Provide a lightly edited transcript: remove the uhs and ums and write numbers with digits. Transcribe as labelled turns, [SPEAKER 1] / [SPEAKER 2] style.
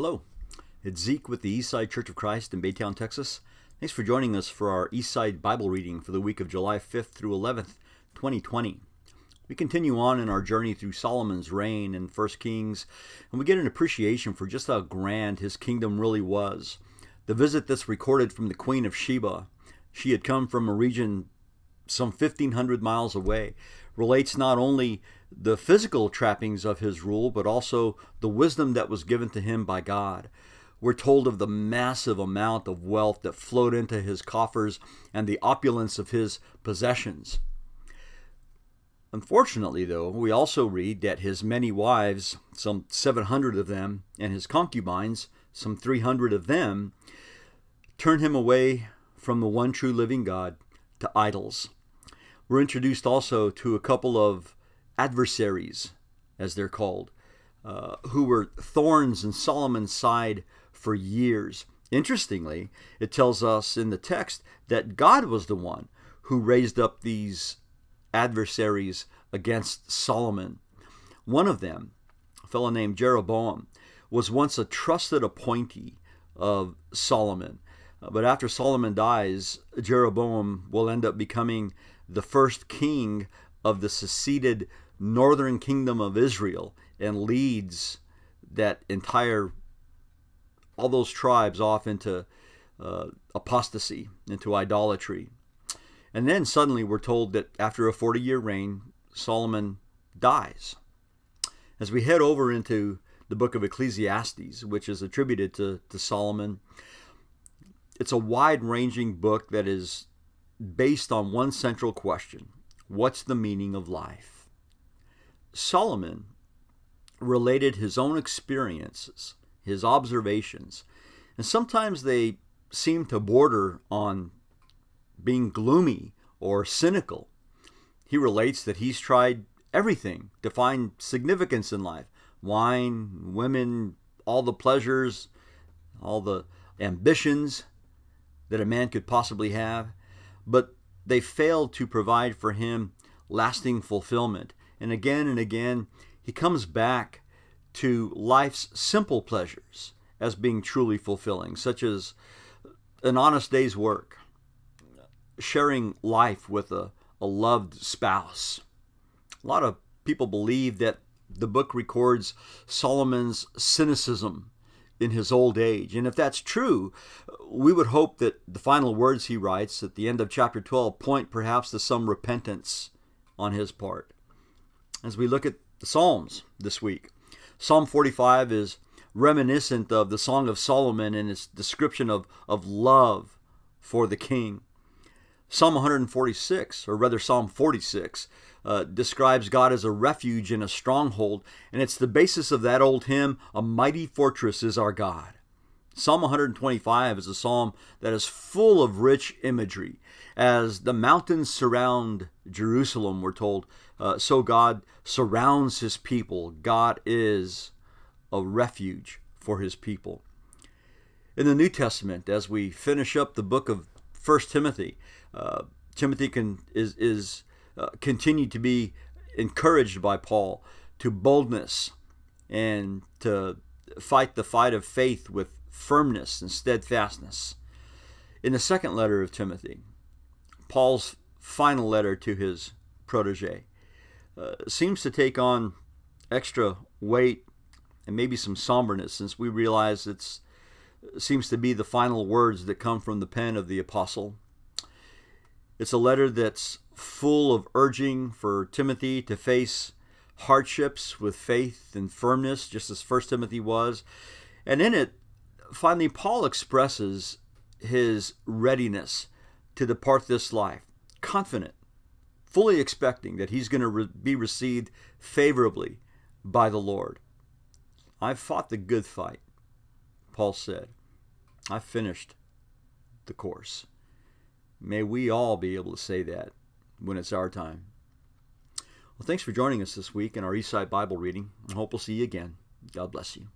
[SPEAKER 1] Hello, it's Zeke with the Eastside Church of Christ in Baytown, Texas. Thanks for joining us for our Eastside Bible reading for the week of July 5th through 11th, 2020. We continue on in our journey through Solomon's reign in 1 Kings, and we get an appreciation for just how grand his kingdom really was. The visit that's recorded from the Queen of Sheba, she had come from a region some 1,500 miles away, relates not only the physical trappings of his rule, but also the wisdom that was given to him by God. We're told of the massive amount of wealth that flowed into his coffers and the opulence of his possessions. Unfortunately, though, we also read that his many wives, some 700 of them, and his concubines, some 300 of them, turned him away from the one true living God to idols. We're introduced also to a couple of adversaries, as they're called, who were thorns in Solomon's side for years. Interestingly, it tells us in the text that God was the one who raised up these adversaries against Solomon. One of them, a fellow named Jeroboam, was once a trusted appointee of Solomon. But after Solomon dies, Jeroboam will end up becoming the first king of the seceded northern kingdom of Israel and leads all those tribes off into apostasy, into idolatry. And then suddenly we're told that after a 40-year reign, Solomon dies. As we head over into the book of Ecclesiastes, which is attributed to Solomon, it's a wide-ranging book that is based on one central question: what's the meaning of life? Solomon related his own experiences, his observations, and sometimes they seem to border on being gloomy or cynical. He relates that he's tried everything to find significance in life: wine, women, all the pleasures, all the ambitions that a man could possibly have, but they failed to provide for him lasting fulfillment. And again, he comes back to life's simple pleasures as being truly fulfilling, such as an honest day's work, sharing life with a loved spouse. A lot of people believe that the book records Solomon's cynicism in his old age. And if that's true, we would hope that the final words he writes at the end of chapter 12 point perhaps to some repentance on his part. As we look at the Psalms this week, Psalm 45 is reminiscent of the Song of Solomon in its description of love for the king. Psalm 146, or rather Psalm 46, describes God as a refuge and a stronghold, and it's the basis of that old hymn, "A Mighty Fortress is Our God." Psalm 125 is a psalm that is full of rich imagery. As the mountains surround Jerusalem, we're told, so God surrounds his people. God is a refuge for his people. In the New Testament, as we finish up the book of 1 Timothy, Timothy is continued to be encouraged by Paul to boldness and to fight the fight of faith with firmness and steadfastness. In the second letter of Timothy, Paul's final letter to his protege, seems to take on extra weight and maybe some somberness, since we realize it seems to be the final words that come from the pen of the apostle. It's a letter that's full of urging for Timothy to face hardships with faith and firmness, just as 1 Timothy was. And in it, finally, Paul expresses his readiness to depart this life, confident, fully expecting that he's going to be received favorably by the Lord. "I've fought the good fight," Paul said. "I've finished the course." May we all be able to say that when it's our time. Well, thanks for joining us this week in our Eastside Bible reading. I hope we'll see you again. God bless you.